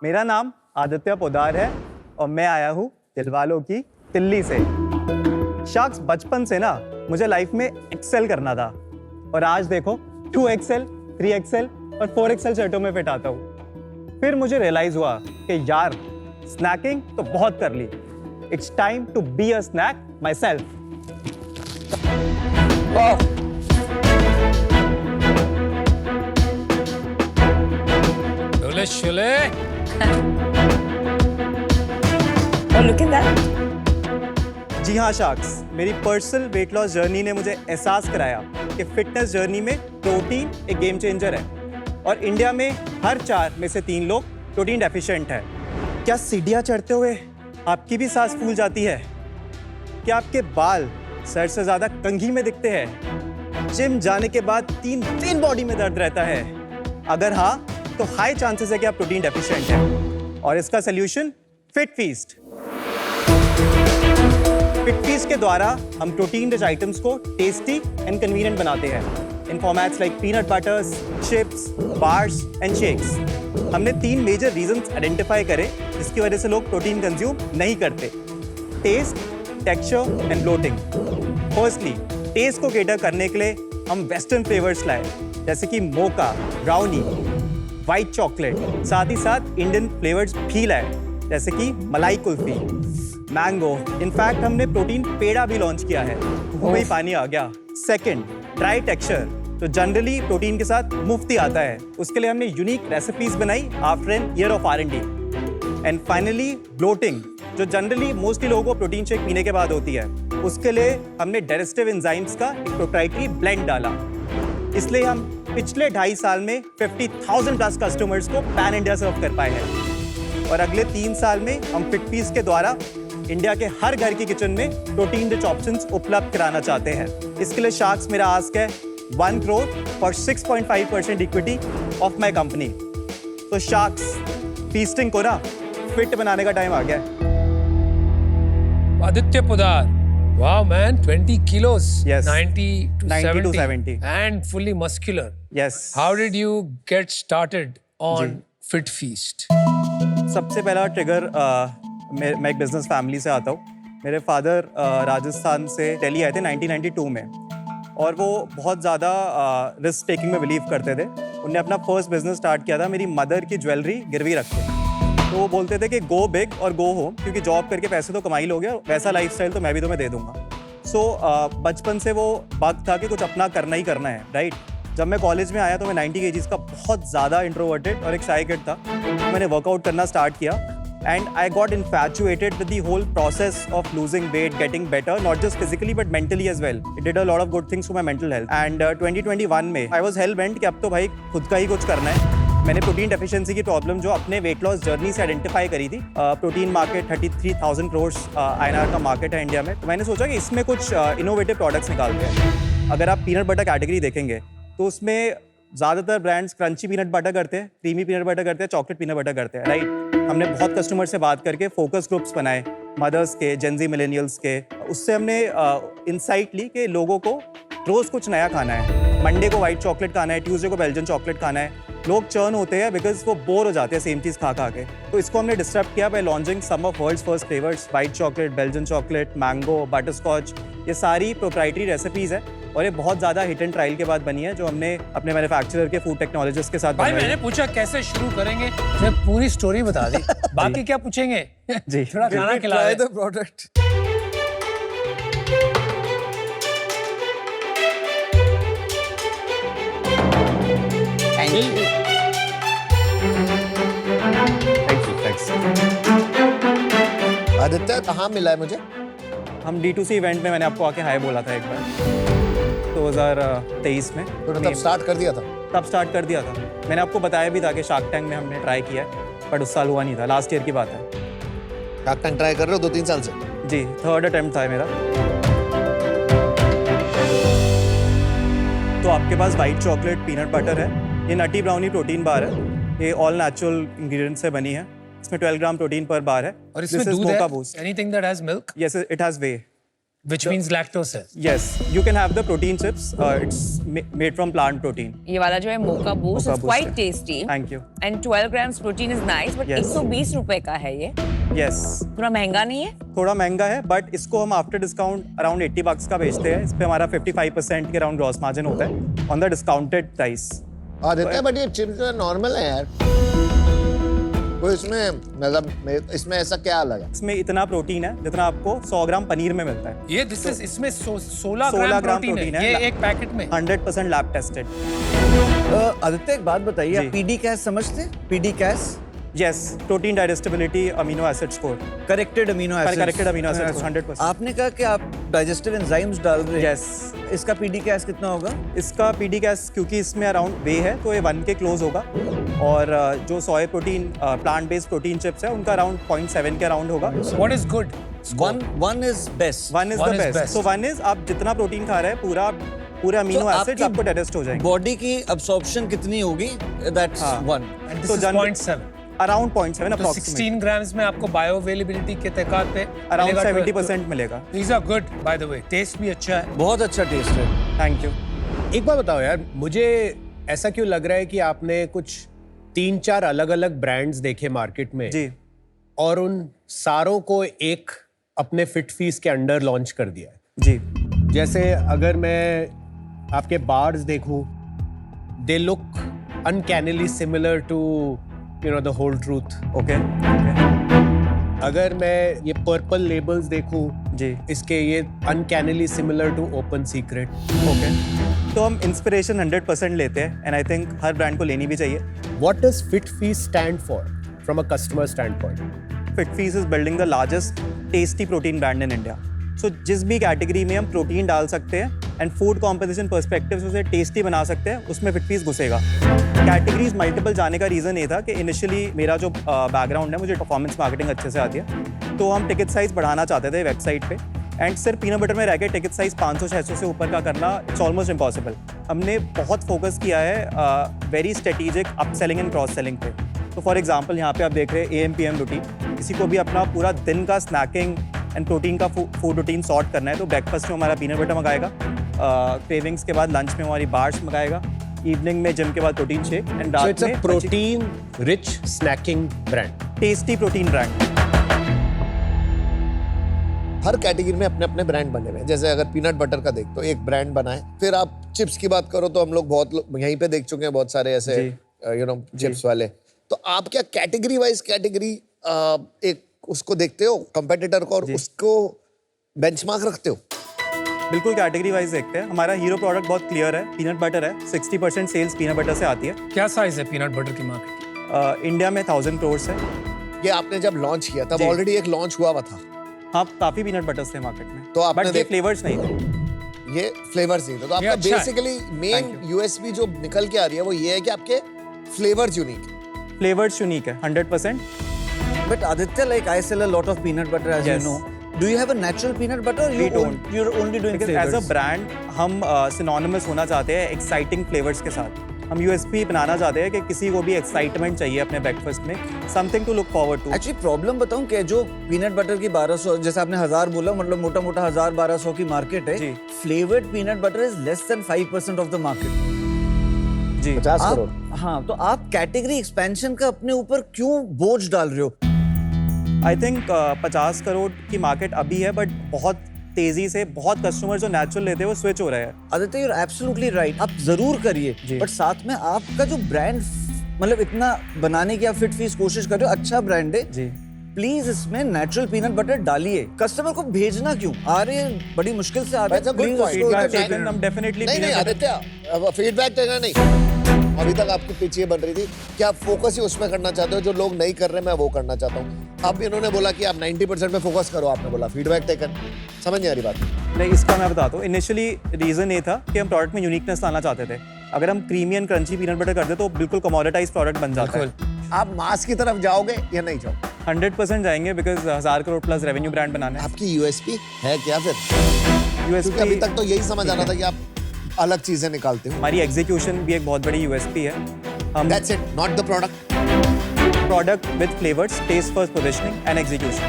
मेरा नाम आदित्य पोदार है और मैं आया हूँ दिलवालों की दिल्ली से। शार्क्स, बचपन से ना मुझे लाइफ में एक्सेल करना था और आज देखो 2XL, 3XL और 4XL शर्टों में फिट आता हूँ। फिर मुझे रियलाइज हुआ कि यार स्नैकिंग तो बहुत कर ली। It's time to be a snack myself. Shule. Oh, look at that. जी हाँ शार्क्स, मेरी पर्सनल वेट लॉस जर्नी ने मुझे एहसास कराया कि फिटनेस जर्नी में प्रोटीन एक गेम चेंजर है और इंडिया में हर 4 में से 3 लोग प्रोटीन डेफिशिएंट है। क्या सीढ़ियाँ चढ़ते हुए आपकी भी सांस फूल जाती है? क्या आपके बाल सर से ज़्यादा कंघी में दिखते हैं? जिम जाने के बाद 3 दिन बॉडी में दर्द रहता है? अगर हाँ तो हाई चांसेस है कि आप प्रोटीन डेफिशिएंट हैं और इसका solution fit feast. Fit feast के द्वारा हम प्रोटीन रिच आइटम्स को टेस्टी एंड कन्वीनियंट बनाते हैं in formats like peanut butters, chips, bars and shakes. हमने 3 मेजर रीजंस आइडेंटिफाई करे जिसकी वजह से लोग प्रोटीन कंज्यूम नहीं करते: taste, texture and bloating. Firstly, taste को केटर करने के लिए हम वेस्टर्न फ्लेवर्स लाए जैसे कि मोका, ब्राउनी, व्हाइट चॉकलेट। साथ ही साथ इंडियन फ्लेवर्स भी लाए जैसे कि मलाई कुल्फी, मैंगो। इनफैक्ट हमने प्रोटीन पेड़ा भी लॉन्च किया है। मुंह में पानी आ गया। सेकंड, ड्राई टेक्सचर तो जनरली प्रोटीन के साथ मुफ्त ही आता है। उसके लिए हमने यूनिक रेसिपीज बनाई after an year of R&D। And finally bloating, जो जनरली मोस्टली लोगों को प्रोटीन शेक पीने के बाद होती है, उसके लिए हमने डाइजेस्टिव एंजाइम्स का एक प्रोप्राइटरी ब्लेंड डाला। इसलिए हम पिछले 2.5 साल में 50,000 प्लस कस्टमर्स को पैन इंडिया सर्व कर पाए हैं और अगले 3 साल में हम फिट फीस्ट के द्वारा इंडिया के हर घर की किचन में प्रोटीन रिच ऑप्शंस उपलब्ध कराना चाहते हैं। इसके लिए शार्क्स मेरा आस्क है 1 crore for 6.5% equity of my company. तो शार्क्स, फीस्टिंग को ना फिट बनाने का टाइम आ गया है। Aditya Podar. Wow, man, 20 kilos. Yes. 90 to 70. And fully muscular. Yes. How did you get started on Fit Feast? सबसे पहला ट्रिगर, मैं एक बिजनेस फैमिली से आता हूँ। मेरे फादर राजस्थान से दिल्ली आए थे 1992 में और वो बहुत ज़्यादा रिस्क टेकिंग में बिलीव करते थे। उनने अपना फर्स्ट बिजनेस स्टार्ट किया था मेरी मदर की ज्वेलरी गिरवी रख के। तो वो बोलते थे कि गो बिग और गो होम, क्योंकि जॉब करके पैसे तो कमाई लोगे, वैसा लाइफस्टाइल तो मैं भी तुम्हें दे दूंगा। सो बचपन से वो बात था कि कुछ अपना करना ही करना है, राइट। जब मैं कॉलेज में आया तो मैं 90 kgs का बहुत ज़्यादा इंट्रोवर्टेड और एक शाय किड था। मैंने वर्कआउट करना स्टार्ट किया and I got infatuated with the whole process of losing weight, getting better, not just physically but mentally as well. It did a lot of good things to my mental health. And 2021 में I was hello bent कि अब तो भाई खुद का ही कुछ करना है। मैंने प्रोटीन डेफिशिएंसी की प्रॉब्लम जो अपने वेट लॉस जर्नी से आइडेंटिफाई करी थी। प्रोटीन मार्केट 33,000 करोड़ INR का मार्केट है इंडिया में। तो मैंने सोचा कि इसमें कुछ इनोवेटिव प्रोडक्ट्स निकालते हैं। अगर आप पीनट बटर कैटेगरी देखेंगे तो उसमें ज़्यादातर ब्रांड्स क्रंची पीनट बटर करते हैं, क्रीमी पीनट बटर करते हैं, चॉकलेट पीनट बटर करते हैं, राइट। हमने बहुत कस्टमर से बात करके फोकस ग्रुप्स बनाए, मदर्स के, जेनजी मिलेनियल्स के। उससे हमने इंसाइट ली कि लोगों को रोज़ कुछ नया खाना है। मंडे को वाइट चॉकलेट खाना है, ट्यूसडे को बेल्जियन चॉकलेट खाना है। लोग चर्न होते हैं बिकॉज वो बोर हो जाते हैं सेम चीज़ खा खा के। तो इसको हमने डिस्टर्ब किया by launching some of world's first flavours, white chocolate, Belgian chocolate, mango, butterscotch. ये सारी प्रोप्राइटरी रेसिपीज़ है और ये बहुत ज़्यादा हिट एंड ट्रायल के बाद बनी है, जो हमने अपने मैन्युफैक्चरर के फूड टेक्नोलॉजिस्ट के साथ भाई बनाई। मैंने पूछा कैसे शुरू करेंगे, मैं पूरी स्टोरी बता दी। बाकी क्या पूछेंगे? जी, थोड़ा खाना खिला दे। प्रोडक्ट। आदित्य, कहाँ मिला है मुझे? हम D2C इवेंट में मैंने आपको आके हाय बोला था एक बार 2023 में। तो तब स्टार्ट कर दिया था? तब स्टार्ट कर दिया था। मैंने आपको बताया भी था कि शार्क टैंक में हमने ट्राई किया है, बट उस साल हुआ नहीं था। लास्ट ईयर की बात है। शार्क टैंक ट्राई कर रहे हो 2-3 साल से? जी, 3rd अटेम्प्ट था मेरा। तो आपके पास वाइट चॉकलेट पीनट बटर है, ये नटी ब्राउनी प्रोटीन बार है, ये ऑल नेचुरल इंग्रेडिएंट से बनी है। इसमें 12 ग्राम प्रोटीन पर बार है और इसमें दूध है? Anything that has milk? Yes, it has whey. which means lactose है. Yes, you can have the protein chips. It's made from plant protein. ये वाला जो है मोका boost Mocha is Boost quite है. tasty. Thank you. And 12 grams protein is nice, but Yes. 120 रुपए का है ये. Yes. थोड़ा महंगा नहीं है? थोड़ा महंगा है, बट इसको हम आफ्टर डिस्काउंट अराउंड 80 bucks का बेचते हैं. इस पे हमारा 55% के अराउंड ग्रॉस मार्जिन होता है on the discounted price. Aditya but ये चिप्स नॉर्मल है यार, कोई इसमें मतलब इसमें ऐसा क्या अलग है? इसमें इतना प्रोटीन है जितना आपको 100 ग्राम पनीर में मिलता है. ये this is इसमें 16 ग्राम ग्राम प्रोटीन protein है. है. ये एक पैकेट में. 100% लैब टेस्टेड. आदित्य एक बात बताइए, जी. आप पीडी कैस समझते हैं? PD CAAS yes, protein digestibility amino acid score. Corrected amino acids. Corrected amino acid 100%. आपने कहा कि आप डाइजेस्टिव एंजाइम्स डाल रहे हैं. यस, इसका पीडी कैस कितना होगा? इसका पीडी कैस क्योंकि इसमें अराउंड वे है तो ये 1 के क्लोज होगा. और जो soya protein plant based protein chips है उनका अराउंड 0.7 के अराउंड होगा. What is good? One is best. 1 is One the is best. best. So 1 is आप जितना प्रोटीन खा रहे हैं पूरे अमीनो तो एसिड्स आपकी आपको डाइजेस्ट हो जाएंगे. बॉडी की अब्सॉर्प्शन कितनी होगी? दैट्स हाँ. 1. And this So is general- 0.7. Around 0.7 तो अप्रॉक्सिमेट. 16 grams में आपको बायो अवेलेबिलिटी के तहत पे अराउंड मिलेगा 70% मिलेगा. These are good by the way. Taste भी अच्छा है. बहुत अच्छा टेस्ट है. Thank you. एक बात बताओ यार, मुझे ऐसा क्यों लग रहा है कि आपने कुछ 3-4 अलग-अलग ब्रांड्स देखे मार्केट में जी. और उन सारों को एक अपने फिट फीस के अंडर लॉन्च कर दिया है. जी. जैसे अगर मैं आपके बार्स देखूं, they look uncannily similar to the whole truth. Okay. अगर मैं ये पर्पल लेबल्स देखूं, जी. इसके ये uncannily similar to open secret. Okay. तो हम इंस्पिरेशन 100% लेते हैं एंड आई थिंक हर ब्रांड को लेनी भी चाहिए. What does Fit Feast stand for from a customer standpoint? FitFeast is building the largest tasty protein brand in India. So जिस भी कैटेगरी में हम प्रोटीन डाल सकते हैं एंड फूड कॉम्पोजिशन पर्सपेक्टिव से उसे टेस्टी बना सकते हैं, उसमें FitFeast घुसेगा. कैटेगरीज मल्टीपल जाने का रीज़न ये था कि इनिशियली मेरा जो बैकग्राउंड है, मुझे परफॉर्मेंस मार्केटिंग अच्छे से आती है, तो हम टिकट साइज़ बढ़ाना चाहते थे वेबसाइट पे एंड सिर्फ पीनट बटर में रह के टिकट साइज़ 500-600 से ऊपर का करना इट्स ऑलमोस्ट इम्पॉसिबल. हमने बहुत फोकस किया है very strategic up selling and cross selling पे. तो फॉर एग्जांपल यहाँ पे आप देख रहे हैं AM/PM रूटीन. किसी को भी अपना पूरा दिन का स्नैकिंग एंड प्रोटीन का फूड रूटीन सॉर्ट करना है तो ब्रेकफास्ट में हमारा पीनट बटर मंगाएगा, क्रेविंग्स के बाद लंच में हमारी बार्स मंगाएगा, इवनिंग में जिम के बाद प्रोटीन शेक एंड So रात it's a में protein rich snacking brand. Tasty protein brand. हर कैटेगरी में अपने अपने ब्रांड बने हुए हैं. जैसे अगर पीनट बटर का देख तो एक ब्रांड बना है. फिर आप चिप्स की बात करो तो हम लोग बहुत यहीं पे देख चुके हैं बहुत सारे ऐसे चिप्स वाले. तो आप क्या कैटेगरी वाइज कैटेगरी एक उसको देखते हो कंपेटिटर को और उसको बेंचमार्क रखते हो? बिल्कुल कैटेगरी वाइज देखते हैं. हमारा हीरो प्रोडक्ट बहुत क्लियर है, पीनट बटर है. 60% सेल्स पीनट बटर से आती है. क्या साइज है पीनट बटर की मार्केट? इंडिया में 1000 करोड़ है. ये आपने जब लॉन्च किया तब जी. ऑलरेडी एक लॉन्च हुआ था. हाँ, काफी पीनट बटर्स थे मार्केट में, तो आपने बट ये फ्लेवर्स नहीं थे. ये फ्लेवर्स नहीं थे. तो आपका अच्छा है. बेसिकली मेन Thank यूएसपी जो निकल के आ रही है वो ये है कि आपके फ्लेवर्स यूनिक है. फ्लेवर्स यूनिक है 100%. But Aditya, like I sell a lot of peanut butter, as Yes. you know. Do you have a natural peanut butter? Or We you don't. You're only doing because as flavors. A brand हम synonymous होना चाहते हैं exciting flavours के साथ. हम USP बनाना चाहते हैं कि किसी को भी एक्साइटमेंट चाहिए अपने ब्रेकफास्ट में, something to look forward to. Actually, problem बताऊं कि जो पीनट बटर की 1200, जैसे आपने 1000 बोला, मतलब मोटा मोटा 1000-1200 की मार्केट है. जी. Flavoured peanut butter is less than 5% of the market. जी. 50 करोड़. हाँ, तो आप कैटेगरी एक्सपेंशन का अपने ऊपर क्यों बोझ डाल रहे हो? आई थिंक 50 करोड़ की मार्केट अभी है, बट बहुत तेजी से बहुत कस्टमर जो नेचुरल लेते हैं वो स्विच हो रहे हैं. Aditya, you're absolutely right. आप जरूर करिए, जी. बट साथ में आपका जो ब्रांड मतलब इतना बनाने की आप फिट फीस कोशिश कर रहे हो, अच्छा ब्रांड है. जी. प्लीज इसमें नेचुरल पीनट बटर डालिए. कस्टमर को भेजना क्यों? आ रहे हैं, बड़ी मुश्किल से आ रहे That's a हैं. good Please point. उसको फीडबैक take टेकन, it. हम डेफिनेटली नहीं आदित्य, फीडबैक देना नहीं. अभी तक आपकी पिच ये बन रही थी कि आप फोकस ही उसमें करना चाहते हो जो लोग नहीं कर रहे, मैं वो करना चाहता हूँ. अब इन्होंने बोला कि आप 90% पे फोकस करो, आपने बोला फीडबैक टेकन. समझ नहीं आ रही बात. नहीं, इसका मैं बताता हूँ. इनिशियली रीजन ये था कि हम प्रोडक्ट में यूनिकनेस लाना चाहते थे. अगर हम creamy and crunchy peanut butter करते तो बिल्कुल कमोडिटाइज प्रोडक्ट बन जाता है. आप मास की तरफ जाओगे या नहीं जाओगे? 100% जाएंगे because 1000 crore plus revenue brand बनाना है. आपकी यूएसपी है क्या फिर? क्योंकि अभी यूएसपी तक तो यही समझ आ रहा था कि आप अलग चीजें निकालते हो. हमारी एग्जीक्यूशन भी एक बहुत बड़ी यूएसपी है. हम That's it, not the product. Product with flavours, taste first positioning and execution.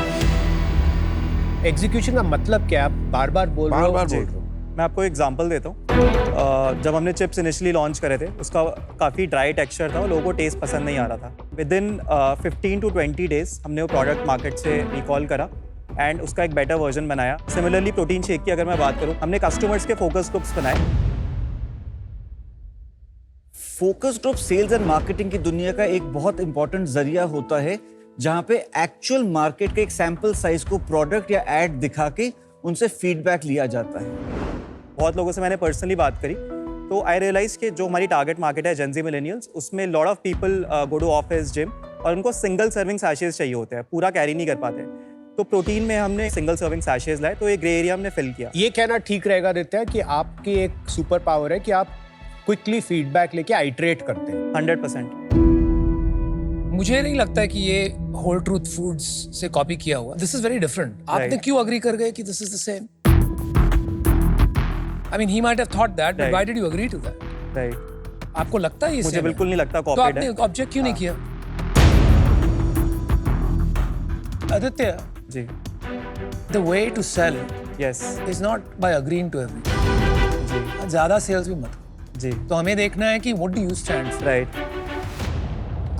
Execution का मतलब क्या है? आप बार बार बोल रहे हो। बार-बार जी। बोल रहे हो। मैं आपको एग्जांपल देता हूँ। जब हमने चिप्स इनिशियली लॉन्च करे थे उसका काफ़ी ड्राई टेक्सचर था और लोगों को टेस्ट पसंद नहीं आ रहा था। विद इन 15 to 20 डेज हमने वो प्रोडक्ट मार्केट से रिकॉल करा एंड उसका एक बेटर वर्जन बनाया। सिमिलरली प्रोटीन शेक की अगर मैं बात करूँ, हमने कस्टमर्स के फोकस ग्रुप्स बनाए। Focus group sales and marketing की दुनिया का एक बहुत इंपॉर्टेंट जरिया होता है जहां पे एक्चुअल मार्केट के एक सैंपल साइज को प्रोडक्ट या एड दिखा के उनसे फीडबैक लिया जाता है। बहुत लोगों से मैंने पर्सनली बात करी तो आई रियलाइज कि जो हमारी टारगेट मार्केट है जेनजी मिलेनियल्स, उसमें lot of people go to office, gym और उनको सिंगल सर्विंग सैशेज चाहिए होते हैं, पूरा कैरी नहीं कर पाते। तो प्रोटीन में हमने सिंगल सर्विंग सैशेज लाए, तो ये ग्रे एरिया हमने फिल किया। ये कहना ठीक रहेगा आदित्य है कि आपकी एक सुपर पावर है कि आप क्विकली फीडबैक लेके आइटरेट करते हैं। 100%। मुझे नहीं लगता है कि ये होल ट्रूथ फूड्स से कॉपी किया हुआ। This is very different. आपने Right. क्यों अग्री कर गए कि this is the same? I mean he might have thought that, but Right. Why did you agree to that? Right. आपको लगता है ये मुझे same है? बिल्कुल नहीं लगता तो कॉपीड आपने है। ऑब्जेक्ट क्यों नहीं किया? आदित्य, जी। the way to sell yes. is not by agreeing to everything. जी। ज्यादा सेल्स भी मत। जी। तो हमें देखना है कि what do you stand for? Right.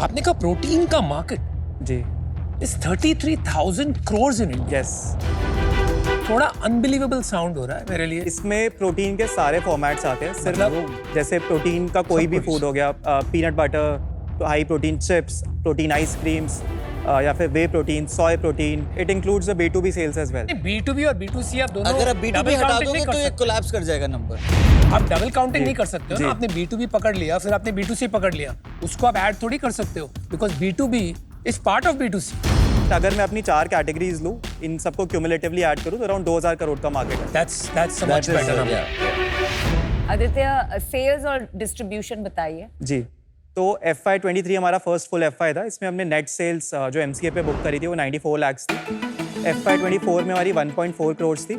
आपने कहा प्रोटीन का मार्केट जी। is 33,000 crores in India. Yes. थोड़ा अनबिलीवेबल साउंड हो रहा है मेरे लिए। इसमें प्रोटीन के सारे फॉर्मेट्स आते हैं। सिर्फ मतलब? जैसे प्रोटीन का कोई सब भी कुछ। फूड हो गया, peanut butter, high protein chips, protein ice creams या फिर whey protein, soy protein, it includes the B2B sales as well. B2B और B2C आप दोनों अगर आप B2B double हटा counting दोगे नहीं तो कर ये सकते। कोलैप्स कर जाएगा नंबर। आप डबल काउंटिंग नहीं कर सकते हो जी। ना। आपने B2B पकड़ लिया, फिर आपने B2C पकड़ लिया, उसको आप ऐड थोड़ी कर सकते हो, because B2B is part of B2C। अगर मैं अपनी 4 कैटेगरीज लूँ, इन सबको क्यूमुलेटिवली ऐड करूँ तो अराउंड 2000 करोड़ का मार्केट है। That's a much better number. Aditya, sales और डिस्ट्रीब्यूशन बताइए। जी। तो FY23 हमारा फर्स्ट फुल FY था। इसमें हमने नेट सेल्स जो MCA पे बुक करी थी वो 94 lakhs थी। FY24 में हमारी 1.4 करोड़ थी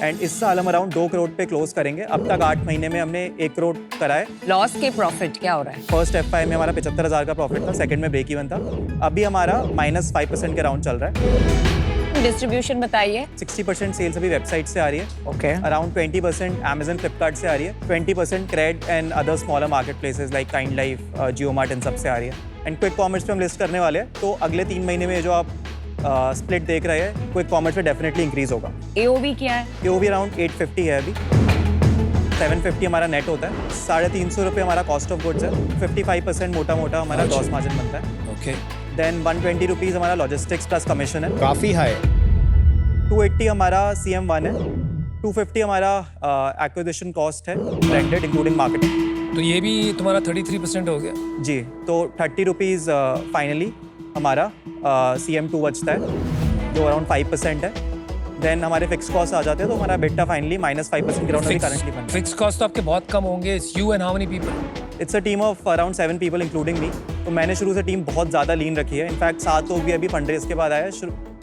एंड इस साल हम अराउंड 2 करोड़ पे क्लोज करेंगे। अब तक 8 महीने में हमने 1 करोड़ करा है। लॉस के प्रॉफिट क्या हो रहा है? फर्स्ट FY में हमारा 75,000 का प्रॉफिट था, सेकंड में ब्रेक इवन था। अभी हमारा -5% के राउंड चल रहा है। डिस्ट्रीब्यूशन बताइए। 60% सेल्स अभी वेबसाइट से आ रही है। ओके। अराउंड 20% Amazon, फ्लिपकार्ट से आ रही है। 20% Cred and other smaller market places like Kind Life, Jio Mart, इन सब से आ रही है। एंड क्विक कॉमर्स पे हम लिस्ट करने वाले हैं, तो अगले 3 महीने में जो आप स्प्लिट देख रहे हैं, क्विक कॉमर्स पे डेफिनेटली इंक्रीज होगा। AOV क्या है? ये वो भी अराउंड 850 है अभी। 750 हमारा नेट होता है। 350 रुपये हमारा कॉस्ट ऑफ गुड्स है। 55% मोटा मोटा हमारा ग्रॉस मार्जिन बनता है। ओके। देन 120 रुपीज़ हमारा लॉजिस्टिक्स प्लस कमीशन है। काफी हाई। 280 हमारा CM1 है। 250 हमारा एक्विजिशन कॉस्ट है, ब्लेंडेड इंक्लूडिंग मार्केटिंग। तो ये भी तुम्हारा 33% हो गया। जी। तो 30 रुपीज़ फाइनली हमारा CM2 बचता है, जो अराउंड 5% है। देन हमारे फिक्स कॉस्ट आ जाते हैं, तो हमारा बेटा फाइनली -5% के राउंड में करंटली बन रहा है। फिक्स कॉस्ट तो आपके बहुत कम होंगे। You and how many people? It's a team of around 7 people including me. तो मैंने शुरू से टीम बहुत ज़्यादा लीन रखी है। इनफैक्ट 7 लोग भी अभी फंड रेज के बाद आए।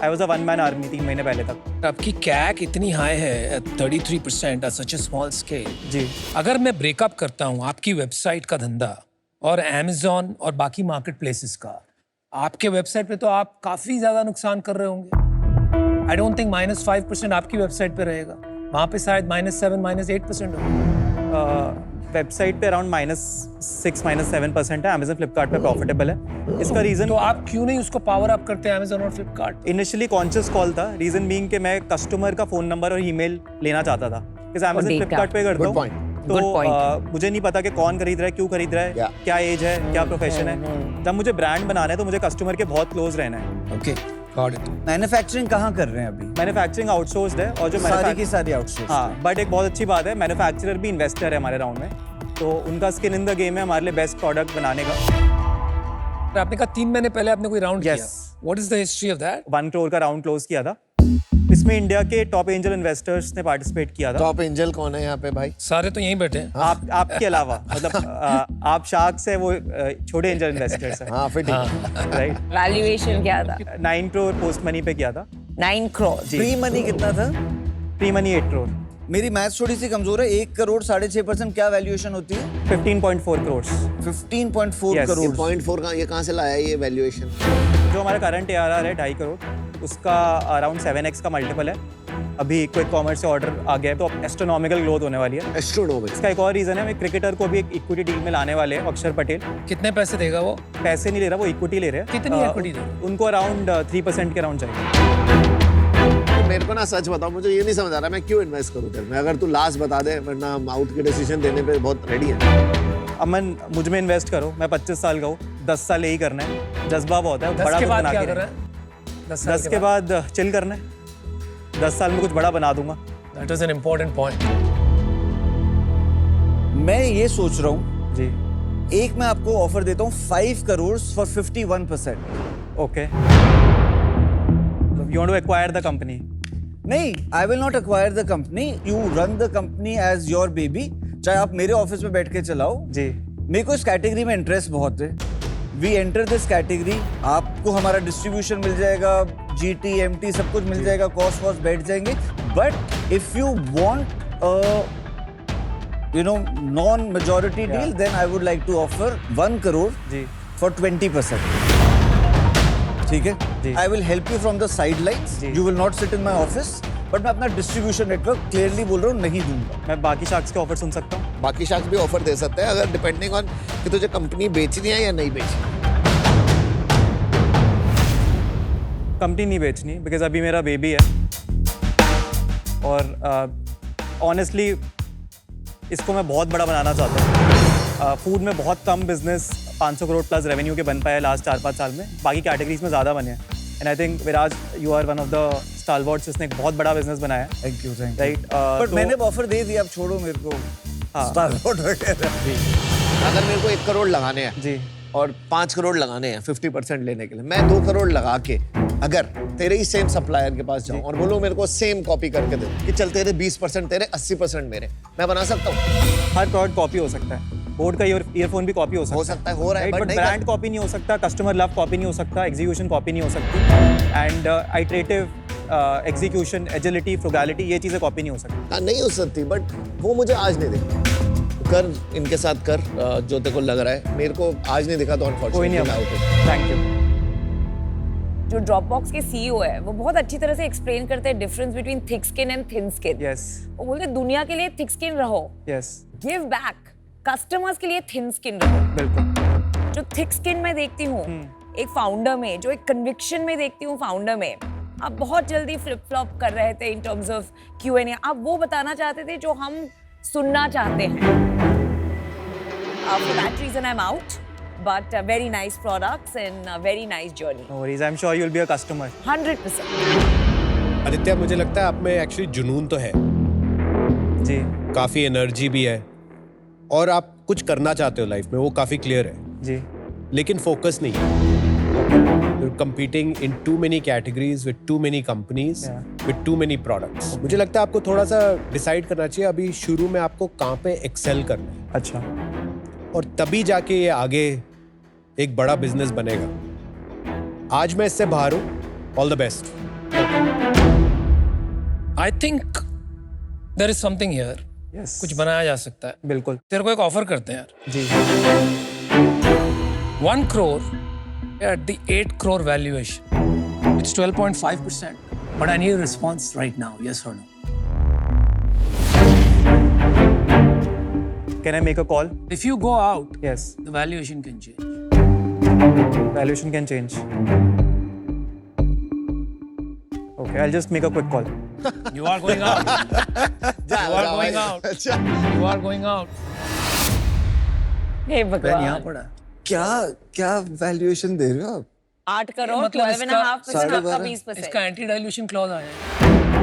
I was a one man army 3 महीने पहले तक। आपकी कैक इतनी हाई है, 33% at such a small scale. जी। अगर मैं ब्रेकअप करता हूँ आपकी वेबसाइट का धंधा और Amazon और बाकी मार्केट प्लेसेस का, आपके वेबसाइट पे तो आप काफी ज्यादा नुकसान कर रहे होंगे। आई डोंट थिंक -5% आपकी वेबसाइट पे रहेगा, वहां पे शायद -7, -8% होगा। वेबसाइट पे अराउंड -6, -7% है। Amazon, फ्लिपकार्ट पे प्रॉफिटेबल है। इसका रीज़न तो आप क्यों नहीं उसको पावर अप करते Amazon और फ्लिपकार्ट? इनिशियली कॉन्शियस कॉल था। रीज़न बीइंग कि मैं कस्टमर का फ़ोन नंबर और ईमेल लेना चाहता था। जैसे Amazon, data. फ्लिपकार्ट पे करता Good हूँ point. तो Good point. मुझे नहीं पता कि कौन खरीद रहा है, क्यों खरीद रहा है, Yeah. क्या एज है, क्या प्रोफेशन है। जब मुझे ब्रांड बनाना है तो मुझे कस्टमर के बहुत क्लोज रहना है। Okay, got it. मैन्युफैक्चरिंग कहाँ कर रहे हैं अभी? मैन्युफैक्चरिंग आउटसोर्स्ड है और जो सारी की सारी आउटसोर्स। हाँ, बट एक बहुत अच्छी बात है, मैन्युफैक्चरर भी इन्वेस्टर है हमारे राउंड में, तो उनका स्किन इन द गेम है हमारे लिए बेस्ट प्रोडक्ट बनाने का। आपने कहा 3 महीने पहले आपने कोई राउंड Yes. किया। What is the history of that? 1 crore का राउंड क्लोज किया था। इसमें इंडिया के टॉप एंजल इन्वेस्टर्स ने पार्टिसिपेट किया था। टॉप एंजल कौन है यहाँ पे भाई? सारे तो यहीं बैठे हैं। आपके अलावा मतलब आप शार्क से वो छोटे एंजल इन्वेस्टर्स हैं, हाँ फिर ठीक है। राइट। वैल्यूएशन क्या था? 9 करोड़ पोस्ट मनी पे किया था। 9 करोड़। प्री मनी कितना था? Pre money 8 crore. मेरी मैथ्स थोड़ी सी कमजोर है। 1 करोड़ 6.5% क्या वैल्यूएशन होती है? 15.4 करोड़। 15.4 Yes. करोड़। 0.4 का ये कहाँ से लाया ये वैल्यूएशन? जो हमारा करंट ARR है 2.5 करोड़, उसका अराउंड 7x का मल्टीपल है। अभी क्विक कॉमर्स से ऑर्डर आ गया है तो अब एस्ट्रोनॉमिकल ग्रोथ होने वाली है। एस्ट्रोनॉमिक्स। इसका एक और रीज़न है, हम एक क्रिकेटर को भी एक इक्विटी डील में लाने वाले हैं, अक्षर पटेल। कितने पैसे देगा वो? पैसे नहीं ले रहा, वो इक्विटी ले रहे हैं। कितनी equity दे रहे हैं? उनको अराउंड 3% के अराउंड चाहिए। मेरे को ना सच बताओ, मुझे ये नहीं समझ आ रहा मैं क्यों इन्वेस्ट करूँ तेरे में। अगर तू लास्ट बता दे, वरना हम आउट के डिसीजन देने पे बहुत रेडी है। अमन, मुझ में इन्वेस्ट करो, मैं 25 साल का हूँ, 10 साल यही करना है, जज्बा बहुत है। 10 बड़ा के कुछ बाद बना क्या के कर रहा नहीं। है? 10 के बाद चिल करना है, 10 साल में कुछ बड़ा बना दूंगा। That is an important point. मैं ये सोच रहा हूँ, जी एक मैं आपको ऑफर देता हूँ 5 crore for 51%। Okay, you want to acquire the company? नहीं, I will not acquire the company, you run the company as your baby. चाहे आप मेरे ऑफिस में बैठ के चलाओ। जी, मेरे को इस कैटेगरी में इंटरेस्ट बहुत है। वी एंटर दिस कैटेगरी, आपको हमारा डिस्ट्रीब्यूशन मिल जाएगा, GT, MT सब कुछ मिल जाएगा, कॉस्ट वॉस्ट बैठ जाएंगे। But if you want non majority deal, then I would like to offer 1 crore जी फॉर 20%। ठीक है, जी। I will help you from the side lines, जी। You will not sit in my office, but मैं अपना डिस्ट्रीब्यूशन नेटवर्क क्लियरली बोल रहा हूँ नहीं दूंगा। मैं बाकी शार्क्स के ऑफर सुन सकता हूँ? बाकी शार्क्स भी ऑफर दे सकते हैं, अगर डिपेंडिंग ऑन कि तुझे कंपनी बेचनी है या नहीं बेचनी। कंपनी नहीं बेचनी, बिकॉज अभी मेरा बेबी है और ऑनेस्टली इसको मैं बहुत बड़ा बनाना चाहता हूँ। फूड में बहुत कम बिजनेस 500 करोड़ प्लस रेवेन्यू के बन पाए लास्ट 4-5 साल में, बाकी कैटेगरीज में ज़्यादा बने हैं। And I think Viraj, you are one of the stalwarts जिसने एक बहुत बड़ा बिजनेस बनाया है। Thank you, thank right, but मैंने ऑफर दे दिया, अब छोड़ो मेरे को। हाँ। Starboard वगैरह। अगर मेरे को 1 करोड़ लगाने हैं जी और 5 करोड़ लगाने हैं 50% लेने के लिए, मैं 2 करोड़ लगा के अगर तेरे ही सेम सप्लायर के पास जाऊं और बोलूं मेरे को सेम कॉपी करके दे कि चल तेरे 20% तेरे 80% मेरे, मैं बना सकता हूं? हर प्रोडक्ट कॉपी हो सकता है, बोर्ड का ईयरफोन भी कॉपी हो सकता है, हो रहा है, बट नहीं ब्रांड कॉपी नहीं हो सकता, कस्टमर लव कॉपी नहीं हो सकता, एग्जीक्यूशन कॉपी नहीं हो सकती, एंड आइटरेटिव एग्जीक्यूशन, एजिलिटी, फ्रुगैलिटी, ये चीज़ें कॉपी नहीं हो सकती। हाँ, नहीं हो सकती, बट वो मुझे आज नहीं दिखा। कर इनके साथ कर जो तेरे को लग रहा है, मेरे को आज नहीं दिखा तो कोई नहीं, अनफॉर्चुनेटली थैंक यू। जो ड्रॉपबॉक्स के CEO है वो बहुत अच्छी तरह से एक्सप्लेन करते हैं difference between thick skin and thin skin. Yes वो बोलते हैं दुनिया के लिए थिक स्किन रहो, यस, गिव बैक, कस्टमर्स के लिए थिन स्किन रहो। बिल्कुल। जो थिक स्किन में देखती हूँ एक फाउंडर में, जो एक कन्विक्शन में देखती हूँ फाउंडर में, आप बहुत जल्दी फ्लिप फ्लॉप कर रहे थे इन टर्म्स ऑफ Q&A। आप वो बताना चाहते थे जो हम सुनना चाहते हैं। For that reason I'm out, but very nice products and a very nice journey. No worries, I'm sure you'll be a customer. 100%. Aditya, मुझे लगता है आप में एक्चुअली जुनून तो है, जी काफी एनर्जी भी है और आप कुछ करना चाहते हो लाइफ में, वो काफी क्लियर है, जी लेकिन फोकस नहीं है। You're competing in too many categories with too many companies, with too many products. मुझे लगता है आपको थोड़ा सा डिसाइड करना चाहिए अभी शुरू में आपको कहाँ पे एक्सेल करना है, अच्छा, और तभी जाके ये आगे एक बड़ा बिजनेस बनेगा। आज मैं इससे बाहर हूँ, all the best. I think there is something here, yes, कुछ बनाया जा सकता है। बिल्कुल, तेरे को एक ऑफर करते हैं यार, जी 1 crore at the 8 crore valuation. It's 12.5%. But I need a response right now, yes or no? Can I make a call? If you go out, Yes, the valuation can change. valuation can change. Okay, I'll just make a quick call. You are going out. You are going out. अच्छा, You are going out. हे pen यहाँ भगवान, पड़ा। क्या valuation दे रहे हो आप? 8 करोड़, मतलब 12.5%, साढ़े आपका 12, 20%। इसका एंटी डाइल्यूशन क्लॉज आया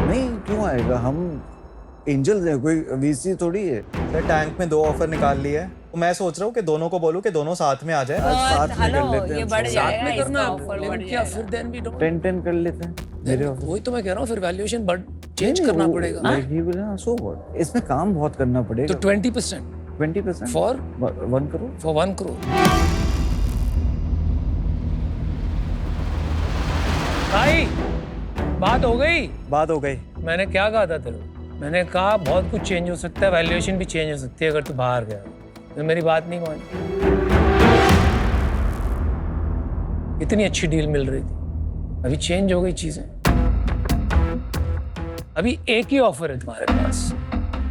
नहीं, क्यों आएगा? हम एंजल है, कोई VC थोड़ी है। सर, टैंक में 2 ऑफर निकाल लिए हैं, तो मैं सोच रहा हूँ कि दोनों को बोलूँ कि दोनों साथ में आ जाए। साथ में कर हेलो, लेते हैं, ये बढ़ साथ जाएगा, में करना इसका है, ऑफर बढ़ लेकिन क्या जाएगा। फिर देन वी डोंट 10 कर लेते हैं मेरे ऑफिस। वही तो मैं कह रहा हूँ, फिर वैल्यूएशन बढ़ चेंज करना पड़ेगा। ये बोला सो व्हाट, इसमें काम बहुत करना तो पड़ेगा। 20% 20% फॉर 1 करोड़। for 1 crore. भाई, बात हो गई। बात हो गई। मैंने क्या कहा था तेरे को? मैंने कहा बहुत कुछ चेंज हो सकता है, वैल्यूएशन भी चेंज हो सकती है अगर तू बाहर गया तो। मेरी बात नहीं मानी, इतनी अच्छी डील मिल रही थी, अभी चेंज हो गई चीजें। अभी एक ही ऑफर है तुम्हारे पास,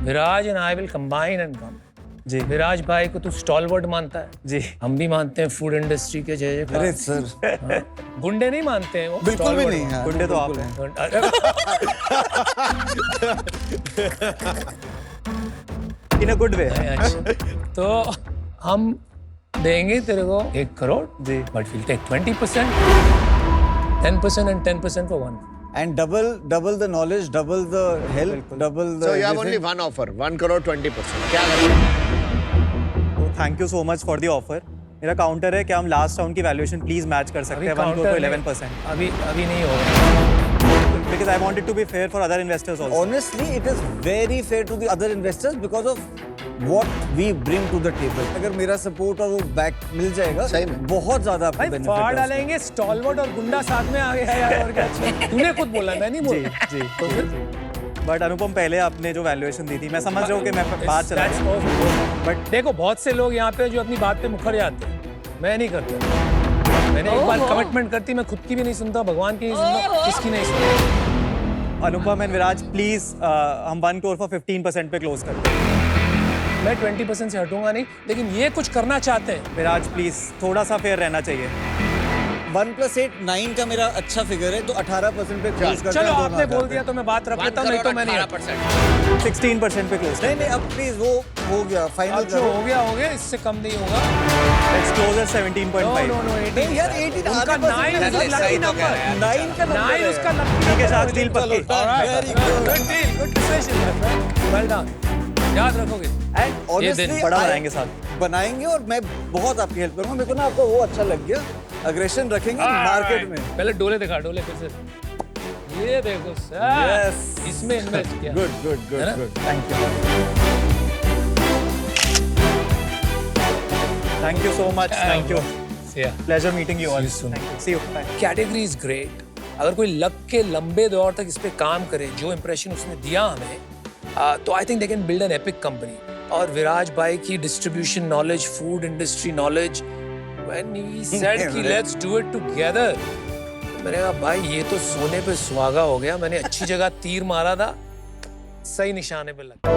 Viraj and I will combine and come. जी विराज भाई को तू स्टॉलवर्ड मानता है, जी हम भी मानते हैं फूड इंडस्ट्री के जय जयकार। अरे सर गुंडे नहीं मानते हैं वो, बिल्कुल भी stalwart नहीं है। गुंडे तो आप हैं। In a good way. अच्छा, तो हम देंगे तेरे को 1 करोड़ जी। But will take 20%, 10% and 10% for one। And double the knowledge, double the help, double the So you have only everything. one offer, 1 crore 20%. क्या करेंगे? Thank you so much for the offer. मेरा काउंटर है कि हम last round की valuation please match कर सकते अभी हैं 1 counter crore to में- 11%, अभी नहीं होगा। because I want it to be fair for other investors also. Honestly, it is very fair to the other investors because of what we bring to the table. अगर मेरा support और वो back मिल जाएगा, सही में। बहुत ज्यादा आपको भाई benefit फाड़ है उसमें। डालेंगे, स्टॉलवर्ड और गुंडा साथ में आ गया यार, और क्या। तूने खुद बोला, मैं नहीं जी बोला। जी तो फिर बट अनुपम पहले आपने जो वैल्यूएशन दी थी, मैं समझ रहा हूँ कि मैं बाहर चला That's गया। all. बट देखो बहुत से लोग यहाँ पे जो अपनी बात पे मुखर जाते हैं, मैं नहीं करता। मैंने एक बार कमिटमेंट करती, मैं खुद की भी नहीं सुनता, भगवान की नहीं सुनता, किसकी नहीं सुनता। अनुपम एंड विराज प्लीज हम 1 crore for 15% पे क्लोज करते हैं। मैं 20% से हटूंगा नहीं, लेकिन ये कुछ करना चाहते हैं। विराज प्लीज थोड़ा सा फेयर रहना चाहिए। 1 + 8 9 का मेरा अच्छा फिगर है, तो 18% पे क्लोज करते चलो हैं, आपने 2000 बोल पे। दिया तो मैं बात रख 1 लेता हूँ, नहीं तो crore मैं नहीं 18%. 16% पे क्लोज। नहीं अब प्लीज वो हो गया फाइनल अब जो हो गया, इससे कम नहीं होगा। Let's close at no 17.5। No no, 18 यार 18 उनका आधा 9 percent उसका लकी नंबर, 9 का नंबर 9 है। उसका लकी ठीक है, नंबर। आज डील पक्की। Very good. Good deal, good decision, my friend. Well done. याद रखोगे। And honestly, दिन बड़ा I- बनाएंगे साथ। बनाएंगे और मैं बहुत आपकी हेल्प करूंगा। मेरे को ना आपका वो अच्छा लग गया, अग्रेशन रखेंगे मार्केट में। पहले डोले दिखा, डोले फिर से। ये देखो सर, Yes. इसमें इन्वेस्ट किया। गुड गुड है ना? Good good. Thank you so much. Thank you. Yeah. Pleasure meeting you all. See you soon. See you. Bye. Category is great. अगर कोई लग के लंबे दौर तक इस पे काम करे, जो इंप्रेशन उसने दिया हमें, तो I think they can build an epic company. और विराज भाई की distribution knowledge, food industry knowledge, when he said कि लेट्स डू इट टुगेदर, मैंने कहा भाई ये तो सोने पे सुहागा हो गया। मैंने अच्छी जगह तीर मारा था, सही निशाने पे लगा।